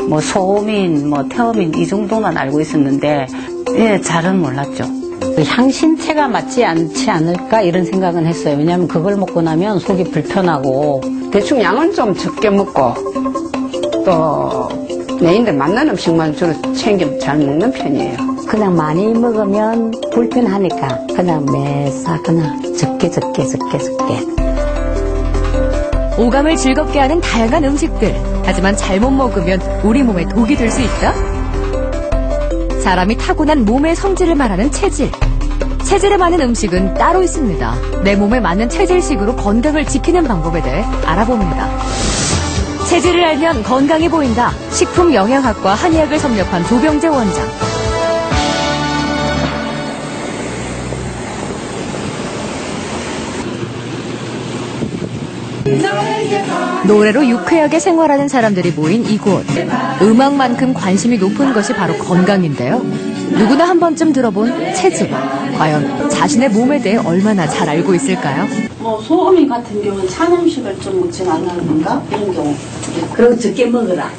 뭐 소민, 뭐 태어민 이 정도만 알고 있었는데 예, 잘은 몰랐죠. 향신채가 맞지 않지 않을까 이런 생각은 했어요. 왜냐하면 그걸 먹고 나면 속이 불편하고 대충 양은 좀 적게 먹고 또 내인들 맞는 음식만 주로 챙겨 잘 먹는 편이에요. 그냥 많이 먹으면 불편하니까 그냥 매사 그냥 적게. 오감을 즐겁게 하는 다양한 음식들. 하지만 잘못 먹으면 우리 몸에 독이 될 수 있다? 사람이 타고난 몸의 성질을 말하는 체질. 체질에 맞는 음식은 따로 있습니다. 내 몸에 맞는 체질식으로 건강을 지키는 방법에 대해 알아봅니다. 체질을 알면 건강해 보인다. 식품영양학과 한의학을 섭렵한 조병재 원장. 노래로 유쾌하게 생활하는 사람들이 모인 이곳. 음악만큼 관심이 높은 것이 바로 건강인데요. 누구나 한 번쯤 들어본 체질. 과연 자신의 몸에 대해 얼마나 잘 알고 있을까요? 뭐 소음인 같은 경우는 찬 음식을 좀 먹지 않는가 이런 경우. 그리고 적게 먹어라.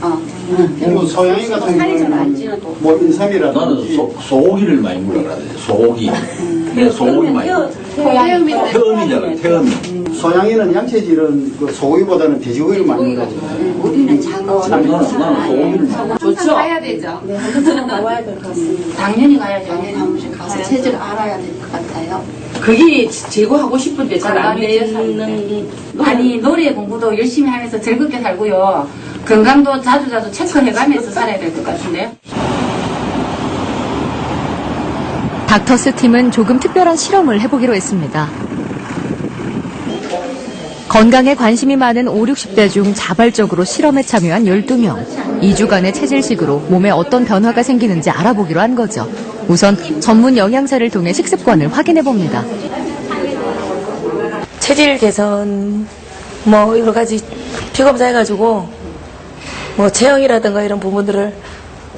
그리고 소양이 같은 경우는 뭐 인삼이라든지 나는 소고기를 많이 먹으라 그래. 소고기. 소고기 많이 먹어. 태음이잖아. 태음. 소양이는 양체질은 그 소고기보다는 돼지고기를 많이 먹어야죠. 우리는 장어. 나는 소고기를 많이 먹어. 좋죠. 가야 되죠. 네, 한번 가봐야 될 것 같습니다. 당연히 가야죠. 당연히 한 번씩 가서 체질을 알아야 될 것 같아요. 그게 제고하고 싶은데 잘 안 되는. 아니 노래 공부도 열심히 하면서 즐겁게 살고요. 건강도 자주 체크해가면서 살아야 될 것 같은데요. 닥터스 팀은 조금 특별한 실험을 해보기로 했습니다. 건강에 관심이 많은 5, 60대 중 자발적으로 실험에 참여한 12명. 2주간의 체질식으로 몸에 어떤 변화가 생기는지 알아보기로 한 거죠. 우선 전문 영양사를 통해 식습관을 확인해봅니다. 체질 개선, 뭐 여러 가지 피검사 해가지고 뭐 체형이라든가 이런 부분들을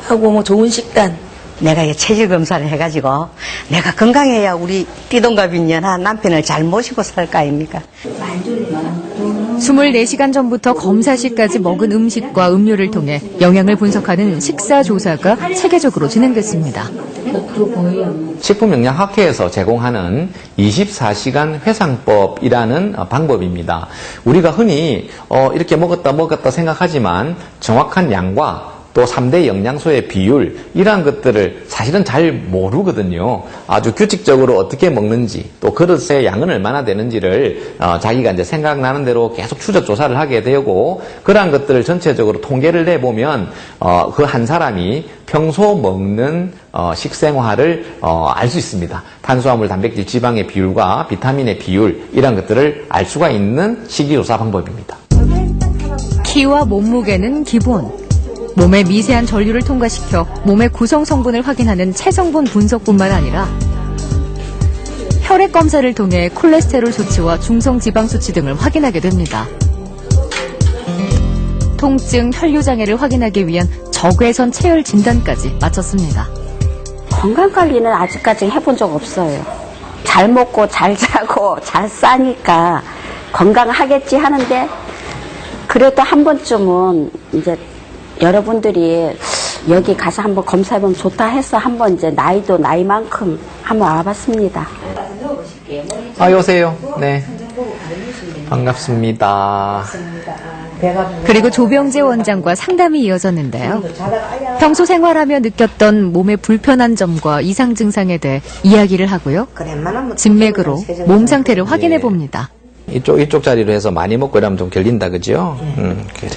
하고 뭐 좋은 식단. 내가 체질 검사를 해가지고 내가 건강해야 우리 띠동갑인년한 남편을 잘 모시고 살 거 아닙니까? 24시간 전부터 검사 시까지 먹은 음식과 음료를 통해 영양을 분석하는 식사 조사가 체계적으로 진행됐습니다. 식품영양학회에서 제공하는 24시간 회상법이라는 방법입니다. 우리가 흔히 이렇게 먹었다 생각하지만 정확한 양과 또 3대 영양소의 비율 이러한 것들을 사실은 잘 모르거든요. 아주 규칙적으로 어떻게 먹는지 또 그릇의 양은 얼마나 되는지를 자기가 이제 생각나는 대로 계속 추적 조사를 하게 되고 그러한 것들을 전체적으로 통계를 내보면 그 한 사람이 평소 먹는 식생활을 알 수 있습니다. 탄수화물, 단백질, 지방의 비율과 비타민의 비율 이런 것들을 알 수가 있는 식이조사 방법입니다. 키와 몸무게는 기본. 몸의 미세한 전류를 통과시켜 몸의 구성 성분을 확인하는 체성분 분석뿐만 아니라 혈액 검사를 통해 콜레스테롤 수치와 중성 지방 수치 등을 확인하게 됩니다. 통증, 혈류장애를 확인하기 위한 적외선 체열 진단까지 마쳤습니다. 건강관리는 아직까지 해본 적 없어요. 잘 먹고 잘 자고 잘 싸니까 건강하겠지 하는데 그래도 한 번쯤은 이제 여러분들이 여기 가서 한번 검사해보면 좋다 해서 한번 이제 나이도 나이만큼 한번 와봤습니다. 여보세요. 네. 반갑습니다. 그리고 조병재 원장과 상담이 이어졌는데요. 평소 생활하며 느꼈던 몸의 불편한 점과 이상 증상에 대해 이야기를 하고요. 진맥으로 몸 상태를 확인해 봅니다. 이쪽 자리로 해서 많이 먹고 이러면 좀 결린다, 그죠? 그래.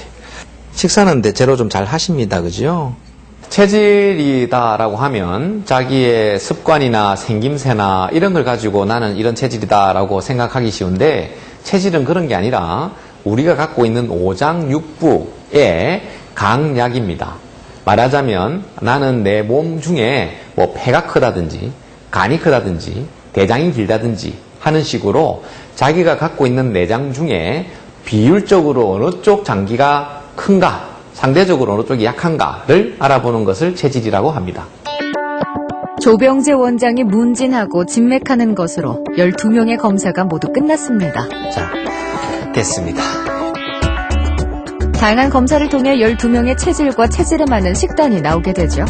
식사는 대체로 좀 잘 하십니다, 그죠? 체질이다라고 하면 자기의 습관이나 생김새나 이런 걸 가지고 나는 이런 체질이다라고 생각하기 쉬운데 체질은 그런 게 아니라 우리가 갖고 있는 오장육부의 강약입니다. 말하자면 나는 내 몸 중에 뭐 폐가 크다든지 간이 크다든지 대장이 길다든지 하는 식으로 자기가 갖고 있는 내장 중에 비율적으로 어느 쪽 장기가 큰가, 상대적으로 어느 쪽이 약한가를 알아보는 것을 체질이라고 합니다. 조병재 원장이 문진하고 진맥하는 것으로 12명의 검사가 모두 끝났습니다. 자, 됐습니다. 다양한 검사를 통해 12명의 체질과 체질에 맞는 식단이 나오게 되죠.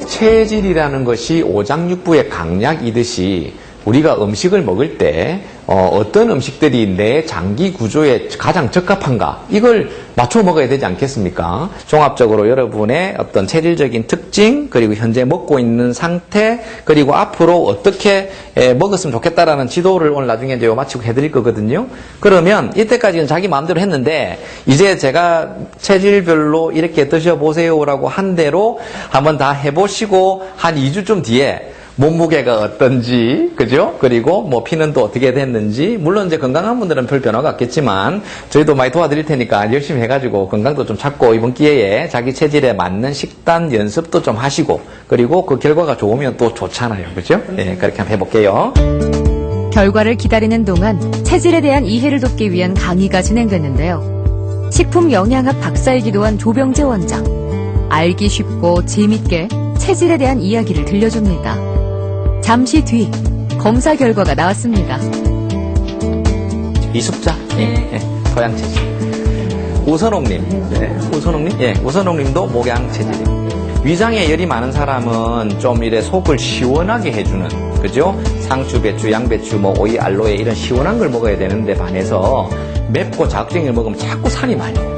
체질이라는 것이 오장육부의 강약이듯이 우리가 음식을 먹을 때 어떤 음식들이 내 장기 구조에 가장 적합한가 이걸 맞춰 먹어야 되지 않겠습니까? 종합적으로 여러분의 어떤 체질적인 특징 그리고 현재 먹고 있는 상태 그리고 앞으로 어떻게 먹었으면 좋겠다라는 지도를 오늘 나중에 이제 마치고 해드릴 거거든요. 그러면 이때까지는 자기 마음대로 했는데 이제 제가 체질별로 이렇게 드셔보세요라고 한 대로 한번 다 해보시고 한 2주쯤 뒤에 몸무게가 어떤지, 그죠? 그리고 뭐 피는 또 어떻게 됐는지, 물론 이제 건강한 분들은 별 변화가 없겠지만, 저희도 많이 도와드릴 테니까 열심히 해가지고 건강도 좀 찾고, 이번 기회에 자기 체질에 맞는 식단 연습도 좀 하시고, 그리고 그 결과가 좋으면 또 좋잖아요. 그죠? 네, 그렇게 한번 해볼게요. 결과를 기다리는 동안 체질에 대한 이해를 돕기 위한 강의가 진행됐는데요. 식품 영양학 박사이기도 한 조병재 원장. 알기 쉽고 재밌게 체질에 대한 이야기를 들려줍니다. 잠시 뒤 검사 결과가 나왔습니다. 이숙자, 토양체질. 우선옥님, 우선옥님도 목양체질입니다. 위장에 열이 많은 사람은 좀 이래 속을 시원하게 해주는, 그죠? 상추, 배추, 양배추, 뭐 오이, 알로에 이런 시원한 걸 먹어야 되는데 반해서 맵고 자극적인 걸 먹으면 자꾸 살이 많이 나요.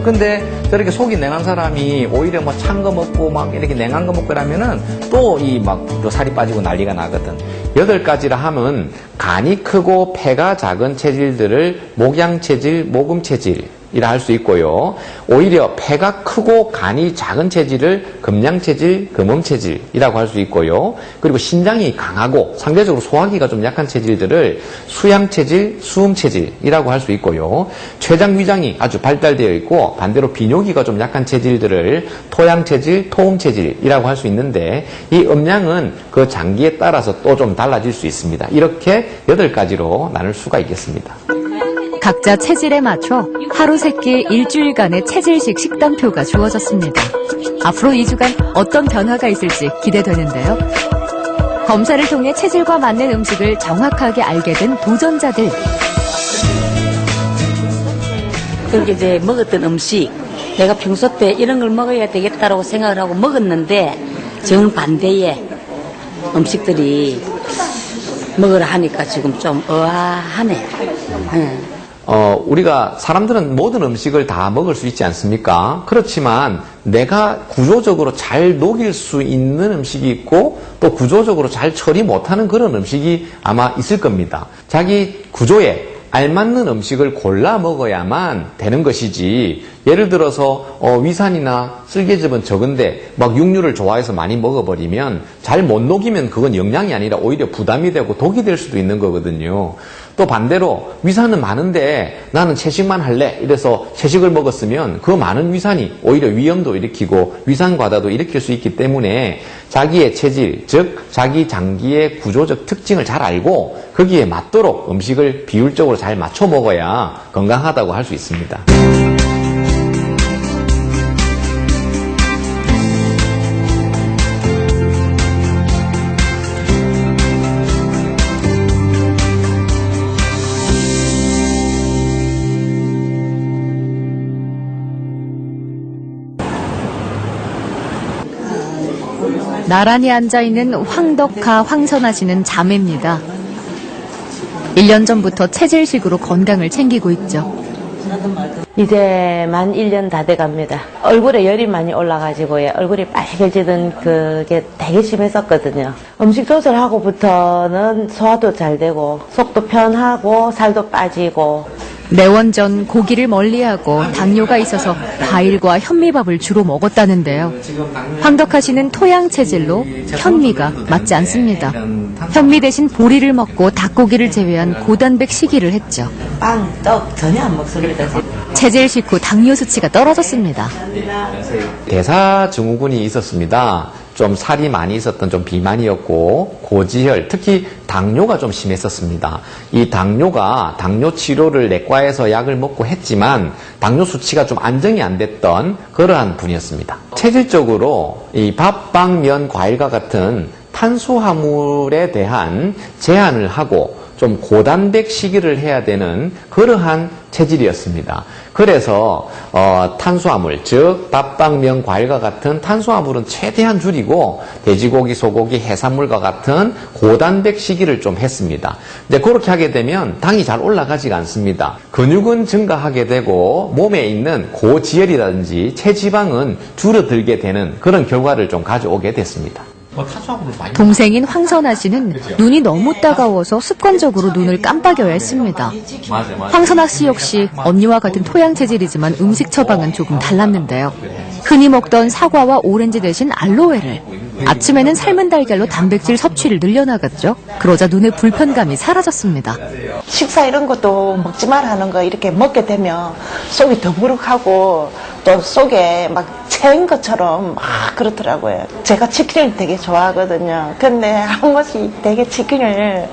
근데 저렇게 속이 냉한 사람이 오히려 뭐 찬 거 먹고 막 이렇게 냉한 거 먹고 이러면은 또 이 막 살이 빠지고 난리가 나거든. 8가지라 하면 간이 크고 폐가 작은 체질들을 목양체질, 모금체질이라 할 수 있고요. 오히려 폐가 크고 간이 작은 체질을 금양체질, 금음체질이라고 할 수 있고요. 그리고 신장이 강하고 상대적으로 소화기가 좀 약한 체질들을 수양체질, 수음체질이라고 할 수 있고요. 췌장 위장이 아주 발달되어 있고 반대로 비뇨기가 좀 약한 체질들을 토양체질, 토음체질이라고 할 수 있는데 이 음양은 그 장기에 따라서 또 좀 달라질 수 있습니다. 이렇게 8가지로 나눌 수가 있겠습니다. 각자 체질에 맞춰 하루 3끼 일주일간의 체질식 식단표가 주어졌습니다. 앞으로 2주간 어떤 변화가 있을지 기대되는데요. 검사를 통해 체질과 맞는 음식을 정확하게 알게 된 도전자들. 그렇게 이제 먹었던 음식, 내가 평소 때 이런 걸 먹어야 되겠다라고 생각을 하고 먹었는데 정반대의 음식들이 먹으라 하니까 지금 좀 의아하네. 우리가 사람들은 모든 음식을 다 먹을 수 있지 않습니까? 그렇지만 내가 구조적으로 잘 녹일 수 있는 음식이 있고 또 구조적으로 잘 처리 못하는 그런 음식이 아마 있을 겁니다. 자기 구조에 알맞는 음식을 골라 먹어야만 되는 것이지 예를 들어서 위산이나 쓸개즙은 적은데 막 육류를 좋아해서 많이 먹어버리면 잘 못 녹이면 그건 영양이 아니라 오히려 부담이 되고 독이 될 수도 있는 거거든요. 또 반대로 위산은 많은데 나는 채식만 할래 이래서 채식을 먹었으면 그 많은 위산이 오히려 위염도 일으키고 위산 과다도 일으킬 수 있기 때문에 자기의 체질, 즉 자기 장기의 구조적 특징을 잘 알고 거기에 맞도록 음식을 비율적으로 잘 맞춰 먹어야 건강하다고 할 수 있습니다. 나란히 앉아있는 황덕하, 황선아 씨는 자매입니다. 1년 전부터 체질식으로 건강을 챙기고 있죠. 이제 만 1년 다 돼갑니다. 얼굴에 열이 많이 올라가지고요. 얼굴이 빨개지던 그게 되게 심했었거든요. 음식 조절하고부터는 소화도 잘 되고 속도 편하고 살도 빠지고. 내원전 고기를 멀리하고 당뇨가 있어서 과일과 현미밥을 주로 먹었다는데요. 황덕하 씨는 토양 체질로 현미가 맞지 않습니다. 현미 대신 보리를 먹고 닭고기를 제외한 고단백 식이를 했죠. 빵, 떡 전혀 안 먹습니다. 체질식 후 당뇨 수치가 떨어졌습니다. 대사증후군이 있었습니다. 좀 살이 많이 있었던 좀 비만이었고 고지혈, 특히 당뇨가 좀 심했었습니다. 이 당뇨가 당뇨 치료를 내과에서 약을 먹고 했지만 당뇨 수치가 좀 안정이 안 됐던 그러한 분이었습니다. 체질적으로 이 밥, 빵, 면, 과일과 같은 탄수화물에 대한 제한을 하고 좀 고단백 식이를 해야 되는 그러한 체질이었습니다. 그래서 탄수화물, 즉 밥빵면 과일과 같은 탄수화물은 최대한 줄이고 돼지고기, 소고기, 해산물과 같은 고단백 식이를 좀 했습니다. 이제 그렇게 하게 되면 당이 잘 올라가지가 않습니다. 근육은 증가하게 되고 몸에 있는 고지혈이라든지 체지방은 줄어들게 되는 그런 결과를 좀 가져오게 됐습니다. 동생인 황선아 씨는 눈이 너무 따가워서 습관적으로 눈을 깜빡여야 했습니다. 황선아 씨 역시 언니와 같은 토양 체질이지만 음식 처방은 조금 달랐는데요. 흔히 먹던 사과와 오렌지 대신 알로에를, 아침에는 삶은 달걀로 단백질 섭취를 늘려나갔죠. 그러자 눈의 불편감이 사라졌습니다. 식사 이런 것도 먹지 말라는 거 이렇게 먹게 되면 속이 더부룩하고 또 속에 막 채인 것처럼 막 그렇더라고요. 제가 치킨을 되게 좋아하거든요. 근데 한 번씩 되게 치킨을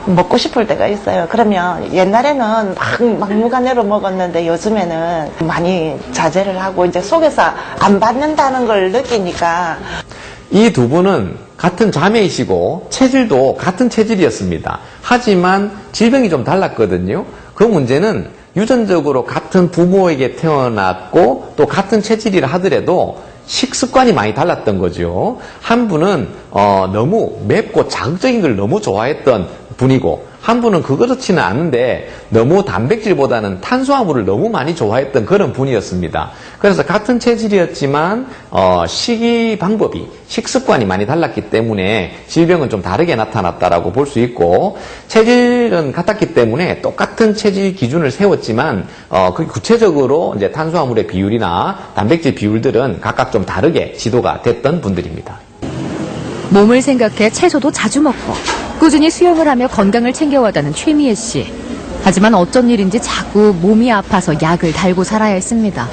먹고 싶을 때가 있어요. 그러면 옛날에는 막 막무가내로 먹었는데 요즘에는 많이 자제를 하고 이제 속에서 안 받는다는 걸 느끼니까. 이 두 분은 같은 자매이시고 체질도 같은 체질이었습니다. 하지만 질병이 좀 달랐거든요. 그 문제는 유전적으로 같은 부모에게 태어났고 또 같은 체질이라 하더라도 식습관이 많이 달랐던 거죠. 한 분은 너무 맵고 자극적인 걸 너무 좋아했던 분이고 한 분은 그렇지는 않은데 너무 단백질보다는 탄수화물을 너무 많이 좋아했던 그런 분이었습니다. 그래서 같은 체질이었지만 식이 방법이, 식습관이 많이 달랐기 때문에 질병은 좀 다르게 나타났다라고 볼 수 있고 체질은 같았기 때문에 똑같은 체질 기준을 세웠지만 그 구체적으로 이제 탄수화물의 비율이나 단백질 비율들은 각각 좀 다르게 지도가 됐던 분들입니다. 몸을 생각해 채소도 자주 먹고 꾸준히 수영을 하며 건강을 챙겨왔다는 최미애 씨. 하지만 어쩐 일인지 자꾸 몸이 아파서 약을 달고 살아야 했습니다.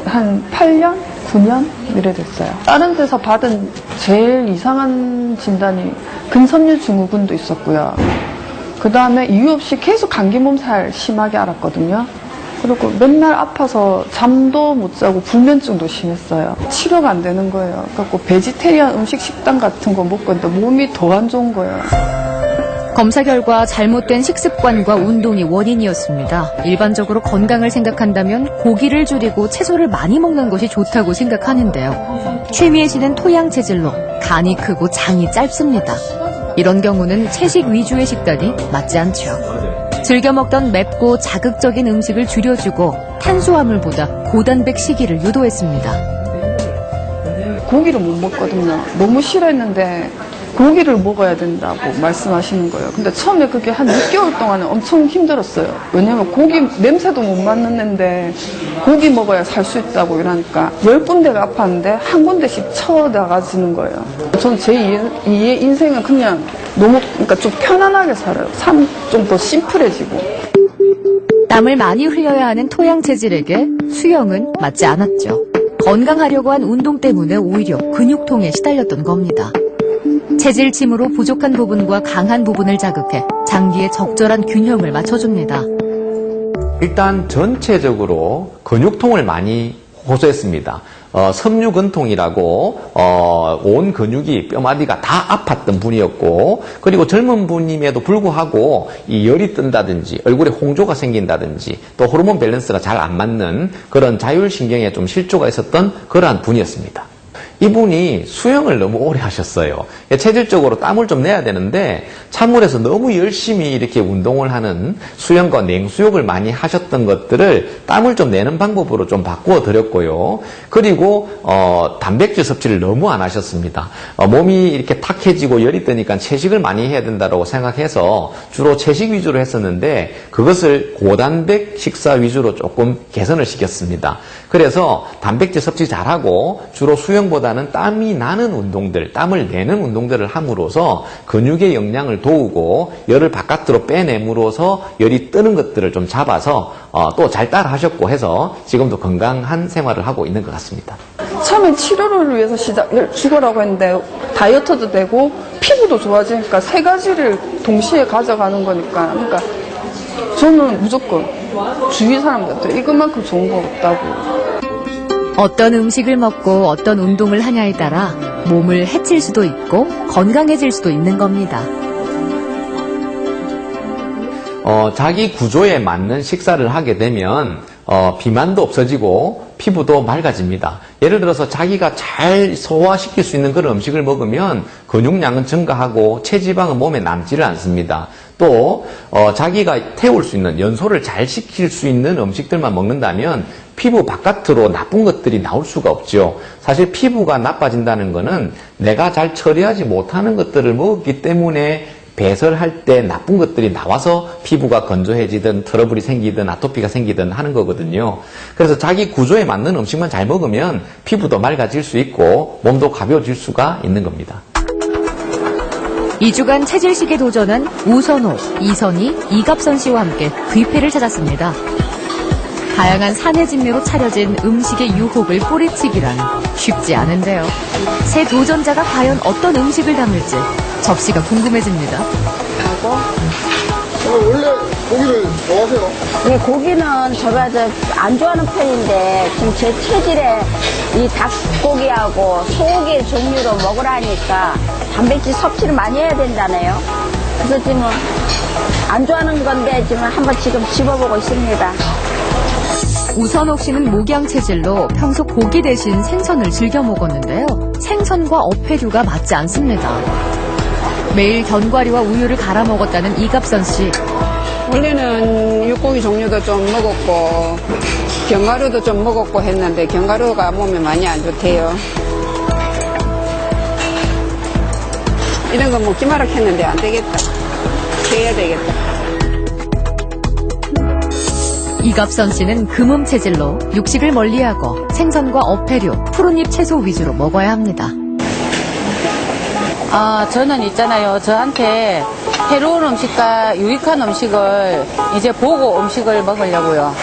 한 8년? 9년? 이래 됐어요. 다른 데서 받은 제일 이상한 진단이 근섬유 증후군도 있었고요. 그 다음에 이유 없이 계속 감기 몸살 심하게 앓았거든요. 그리고 맨날 아파서 잠도 못 자고 불면증도 심했어요. 치료가 안 되는 거예요. 그래서 베지테리안 음식 식단 같은 거 먹고 있는데 몸이 더 안 좋은 거예요. 검사 결과 잘못된 식습관과 운동이 원인이었습니다. 일반적으로 건강을 생각한다면 고기를 줄이고 채소를 많이 먹는 것이 좋다고 생각하는데요. 최미애 씨는 토양 체질로 간이 크고 장이 짧습니다. 이런 경우는 채식 위주의 식단이 맞지 않죠. 즐겨 먹던 맵고 자극적인 음식을 줄여주고 탄수화물보다 고단백 식이를 유도했습니다. 고기를 못 먹거든요. 너무 싫어했는데 고기를 먹어야 된다고 말씀하시는 거예요. 근데 처음에 그게 한 6개월 동안은 엄청 힘들었어요. 왜냐면 고기 냄새도 못 맡는데 고기 먹어야 살 수 있다고 이러니까 10군데가 아팠는데 한 군데씩 쳐나가지는 거예요. 저는 제 2의 인생은 그냥 너무 그러니까 좀 편안하게 살아요. 삶 좀 더 심플해지고. 땀을 많이 흘려야 하는 토양 체질에게 수영은 맞지 않았죠. 건강하려고 한 운동 때문에 오히려 근육통에 시달렸던 겁니다. 체질침으로 부족한 부분과 강한 부분을 자극해 장기에 적절한 균형을 맞춰줍니다. 일단 전체적으로 근육통을 많이 호소했습니다. 섬유근통이라고 온 근육이 뼈마디가 다 아팠던 분이었고 그리고 젊은 분임에도 불구하고 이 열이 뜬다든지 얼굴에 홍조가 생긴다든지 또 호르몬 밸런스가 잘 안 맞는 그런 자율신경에 좀 실조가 있었던 그러한 분이었습니다. 이분이 수영을 너무 오래 하셨어요. 체질적으로 땀을 좀 내야 되는데 찬물에서 너무 열심히 이렇게 운동을 하는 수영과 냉수욕을 많이 하셨던 것들을 땀을 좀 내는 방법으로 좀 바꾸어 드렸고요. 그리고 단백질 섭취를 너무 안 하셨습니다. 몸이 이렇게 탁해지고 열이 뜨니까 채식을 많이 해야 된다고 생각해서 주로 채식 위주로 했었는데 그것을 고단백 식사 위주로 조금 개선을 시켰습니다. 그래서 단백질 섭취 잘하고 주로 수영보다는 땀이 나는 운동들, 땀을 내는 운동들을 함으로써 근육의 영양을 도우고 열을 바깥으로 빼내므로써 열이 뜨는 것들을 좀 잡아서 또 잘 따라 하셨고 해서 지금도 건강한 생활을 하고 있는 것 같습니다. 처음에 치료를 위해서 죽으라고 했는데 다이어트도 되고 피부도 좋아지니까 세 가지를 동시에 가져가는 거니까 그러니까 저는 무조건 주위 사람들한테 이것만큼 좋은 거 없다고. 어떤 음식을 먹고 어떤 운동을 하냐에 따라 몸을 해칠 수도 있고 건강해질 수도 있는 겁니다. 자기 구조에 맞는 식사를 하게 되면 비만도 없어지고 피부도 맑아집니다. 예를 들어서 자기가 잘 소화시킬 수 있는 그런 음식을 먹으면 근육량은 증가하고 체지방은 몸에 남지를 않습니다. 또 자기가 태울 수 있는 연소를 잘 시킬 수 있는 음식들만 먹는다면 피부 바깥으로 나쁜 것들이 나올 수가 없죠. 사실 피부가 나빠진다는 것은 내가 잘 처리하지 못하는 것들을 먹었기 때문에 배설할 때 나쁜 것들이 나와서 피부가 건조해지든 트러블이 생기든 아토피가 생기든 하는 거거든요. 그래서 자기 구조에 맞는 음식만 잘 먹으면 피부도 맑아질 수 있고 몸도 가벼워질 수가 있는 겁니다. 2주간 체질식에 도전한 우선호, 이선희, 이갑선 씨와 함께 귀패를 찾았습니다. 다양한 사내 진미로 차려진 음식의 유혹을 뿌리치기란 쉽지 않은데요. 새 도전자가 과연 어떤 음식을 담을지 접시가 궁금해집니다. 원래 고기를 좋아하세요? 네, 고기는 제가 안 좋아하는 편인데 지금 제 체질에 이 닭고기하고 소고기 종류로 먹으라니까 단백질 섭취를 많이 해야 된다네요. 그래서 지금 안 좋아하는 건데 지금 한번 지금 집어보고 있습니다. 우선옥 씨는 목양 체질로 평소 고기 대신 생선을 즐겨 먹었는데요. 생선과 어패류가 맞지 않습니다. 매일 견과류와 우유를 갈아 먹었다는 이갑선 씨. 원래는 육고기 종류도 좀 먹었고 견과류도 좀 먹었고 했는데 견과류가 몸에 많이 안 좋대요. 이런 거 먹지 마라 했는데 안 되겠다. 해야 되겠다. 이갑선 씨는 금음 체질로 육식을 멀리하고 생선과 어패류, 푸른잎 채소 위주로 먹어야 합니다. 저는 있잖아요. 저한테 새로운 음식과 유익한 음식을 이제 보고 음식을 먹으려고요.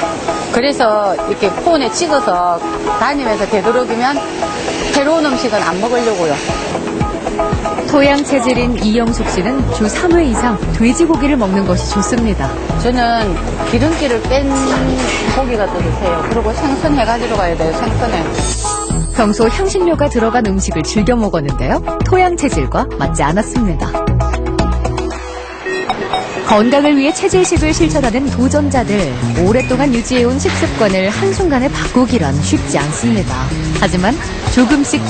그래서 이렇게 폰에 찍어서 다니면서 되도록이면 새로운 음식은 안 먹으려고요. 토양 체질인 이영숙 씨는 주 3회 이상 돼지고기를 먹는 것이 좋습니다. 저는 기름기를 뺀 고기가 들으세요. 그리고 생선 해가지고 가야 돼요. 생선에. 평소 향신료가 들어간 음식을 즐겨 먹었는데요. 토양 체질과 맞지 않았습니다. 건강을 위해 체질식을 실천하는 도전자들. 오랫동안 유지해온 식습관을 한순간에 바꾸기란 쉽지 않습니다. 하지만 조금씩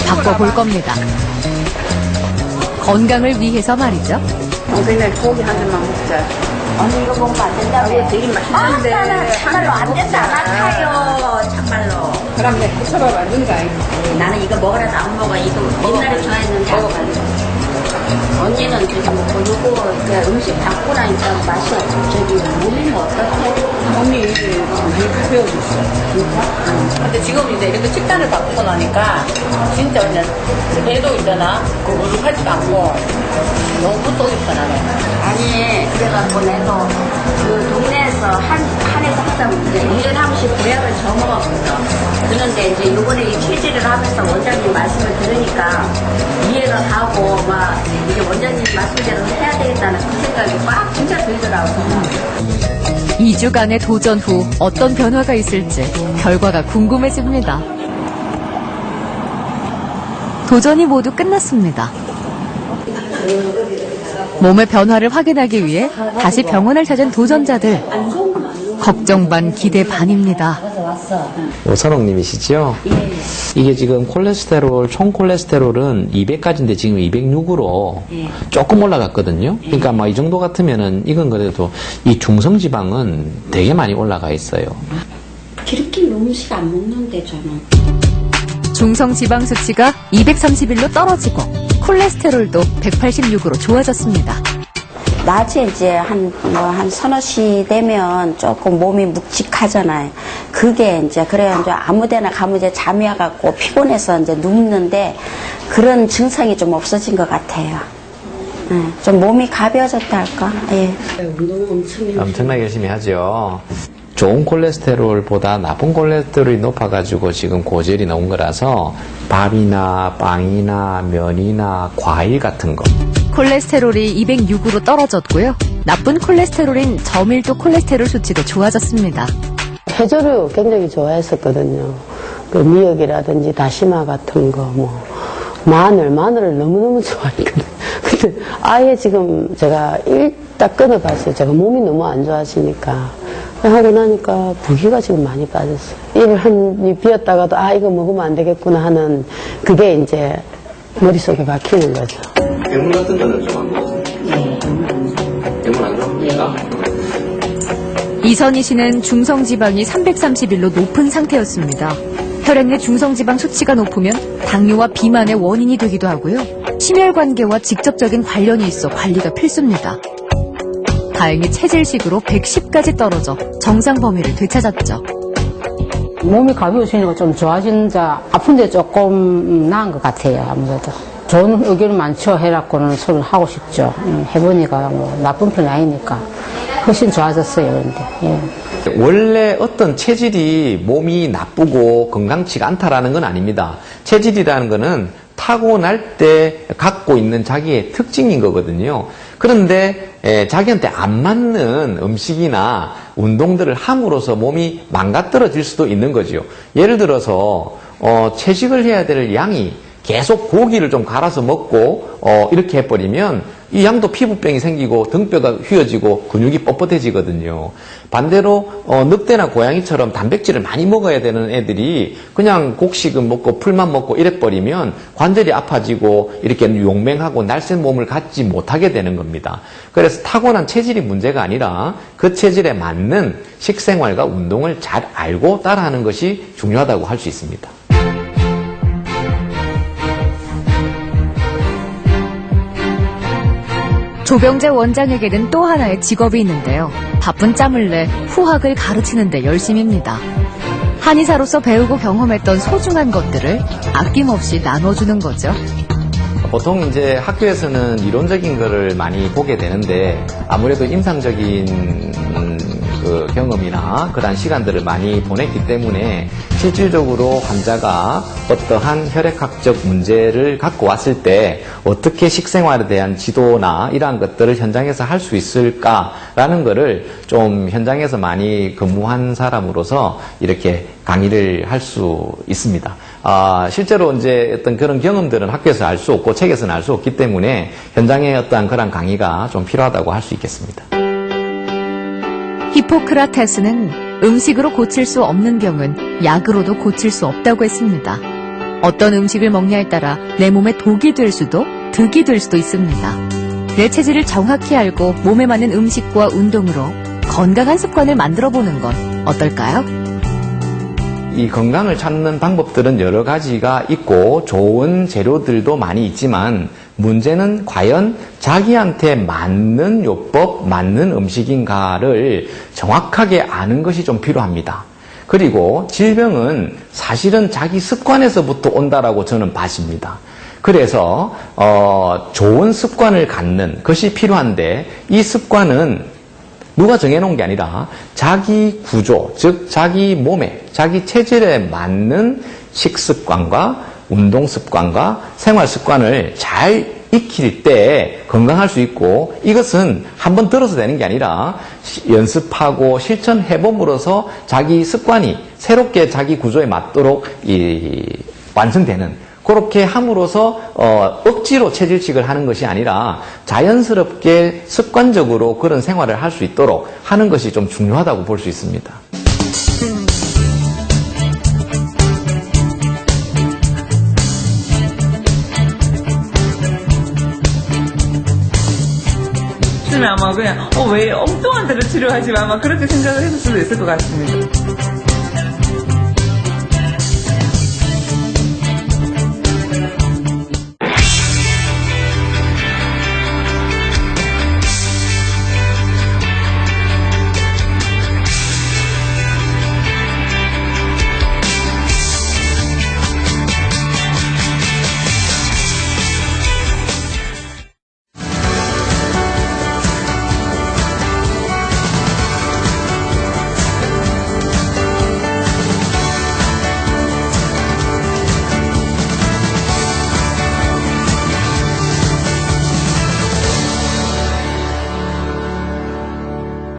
바꿔볼 겁니다. 건강을 위해서 말이죠. 그냥 고기 한 점만 먹자. 언니 이거 먹으면 안 된다고. 되게 맛있는데. 참말로 안 된다. 안 타요. 참말로. 그럼 내 부쳐밥 안 준다. 나는 이거 먹으라도 안 먹어. 이거 옛날에 좋아했는데. 언니는 저기 먹고 요거 음식 받고 나니까 맛이 저기 몸이 어떻게? 몸이 많이 가벼워졌어. 진짜? 근데 지금 이제 이렇게 식단을 바꾸고 나니까 진짜 그냥 배도 있잖아. 거룩하지도 않고 너무 부쩍있어 나는. 아니 그래갖고 내가 그 동네에서 한에서 하다 보니까 1년에 한 번씩 보약을 저먹었거든. 그런데 이제 요번에 이 취지를 하면서 원장님 말씀을 들으니까 이해가 가고 막 이제 원장님 말씀대로 해야 되겠다는 그 생각이 막 진짜 들더라고. 2주간의 도전 후 어떤 변화가 있을지 결과가 궁금해집니다. 도전이 모두 끝났습니다. 몸의 변화를 확인하기 위해 다시 병원을 찾은 도전자들. 걱정 반 기대 반입니다. 오선옥님이시죠? 예. 이게 지금 콜레스테롤, 총 콜레스테롤은 200까지인데 지금 206으로 조금 올라갔거든요. 그러니까 이 정도 같으면은 이건 그래도 이 중성지방은 되게 많이 올라가 있어요. 기름기 음식 안 먹는데 저는. 중성 지방 수치가 231로 떨어지고 콜레스테롤도 186으로 좋아졌습니다. 낮에 이제 한 서너 시 되면 조금 몸이 묵직하잖아요. 그게 이제, 그래야 이제 아무 데나 가면 이제 잠이 와갖고 피곤해서 이제 눕는데 그런 증상이 좀 없어진 것 같아요. 좀 몸이 가벼워졌다 할까? 예. 운동 엄청나게 열심히 하죠. 좋은 콜레스테롤보다 나쁜 콜레스테롤이 높아가지고 지금 고지혈이 나온 거라서 밥이나 빵이나 면이나 과일 같은 거. 콜레스테롤이 206으로 떨어졌고요. 나쁜 콜레스테롤인 저밀도 콜레스테롤 수치도 좋아졌습니다. 해조류 굉장히 좋아했었거든요. 그 미역이라든지 다시마 같은 거, 마늘을 너무너무 좋아했거든요. 근데 아예 지금 제가 딱 끊어봤어요. 제가 몸이 너무 안 좋아지니까. 하고 나니까 부기가 지금 많이 빠졌어요. 입을 한 입 비었다가도 이거 먹으면 안 되겠구나 하는 그게 이제 머릿속에 박히는 거죠. 괴물 같은 거는 좀 안 먹어요? 네. 괴물 안 좋아합니까? 이선희 씨는 중성지방이 331로 높은 상태였습니다. 혈액 내 중성지방 수치가 높으면 당뇨와 비만의 원인이 되기도 하고요. 심혈관계와 직접적인 관련이 있어 관리가 필수입니다. 다행히 체질식으로 110까지 떨어져 정상 범위를 되찾았죠. 몸이 가벼우시니까 좀 좋아진다. 아픈데 조금 나은 것 같아요. 아무래도. 좋은 의견 많죠. 해갖고는 서로 하고 싶죠. 해보니까 뭐 나쁜 편이 아니니까 훨씬 좋아졌어요. 근데. 예. 원래 어떤 체질이 몸이 나쁘고 건강치가 않다라는 건 아닙니다. 체질이라는 거는 타고날 때 갖고 있는 자기의 특징인 거거든요. 그런데 자기한테 안 맞는 음식이나 운동들을 함으로써 몸이 망가뜨려질 수도 있는 거지요. 예를 들어서 채식을 해야 될 양이 계속 고기를 좀 갈아서 먹고 이렇게 해버리면 이 양도 피부병이 생기고 등뼈가 휘어지고 근육이 뻣뻣해지거든요. 반대로 늑대나 고양이처럼 단백질을 많이 먹어야 되는 애들이 그냥 곡식은 먹고 풀만 먹고 이래버리면 관절이 아파지고 이렇게 용맹하고 날쌘 몸을 갖지 못하게 되는 겁니다. 그래서 타고난 체질이 문제가 아니라 그 체질에 맞는 식생활과 운동을 잘 알고 따라하는 것이 중요하다고 할 수 있습니다. 조병재 원장에게는 또 하나의 직업이 있는데요. 바쁜 짬을 내 후학을 가르치는 데 열심입니다. 한의사로서 배우고 경험했던 소중한 것들을 아낌없이 나눠주는 거죠. 보통 이제 학교에서는 이론적인 거를 많이 보게 되는데 아무래도 임상적인 그 경험이나 그런 시간들을 많이 보냈기 때문에 실질적으로 환자가 어떠한 혈액학적 문제를 갖고 왔을 때 어떻게 식생활에 대한 지도나 이러한 것들을 현장에서 할 수 있을까라는 거를 좀 현장에서 많이 근무한 사람으로서 이렇게 강의를 할 수 있습니다. 실제로 이제 어떤 그런 경험들은 학교에서 알 수 없고 책에서는 알 수 없기 때문에 현장에 어떠한 그런 강의가 좀 필요하다고 할 수 있겠습니다. 히포크라테스는 음식으로 고칠 수 없는 병은 약으로도 고칠 수 없다고 했습니다. 어떤 음식을 먹냐에 따라 내 몸에 독이 될 수도 득이 될 수도 있습니다. 내 체질을 정확히 알고 몸에 맞는 음식과 운동으로 건강한 습관을 만들어보는 건 어떨까요? 이 건강을 찾는 방법들은 여러 가지가 있고 좋은 재료들도 많이 있지만 문제는 과연 자기한테 맞는 요법, 맞는 음식인가를 정확하게 아는 것이 좀 필요합니다. 그리고 질병은 사실은 자기 습관에서부터 온다라고 저는 봐집니다. 그래서 좋은 습관을 갖는 것이 필요한데 이 습관은 누가 정해놓은 게 아니라 자기 구조, 즉 자기 몸에, 자기 체질에 맞는 식습관과 운동습관과 생활습관을 잘 익힐 때 건강할 수 있고 이것은 한번 들어서 되는 게 아니라 연습하고 실천해봄으로써 자기 습관이 새롭게 자기 구조에 맞도록 완성되는 그렇게 함으로써 억지로 체질식을 하는 것이 아니라 자연스럽게 습관적으로 그런 생활을 할 수 있도록 하는 것이 좀 중요하다고 볼 수 있습니다. 아마 그냥 왜 엉뚱한 데를 치료하지 마 아마 그렇게 생각을 했을 수도 있을 것 같습니다.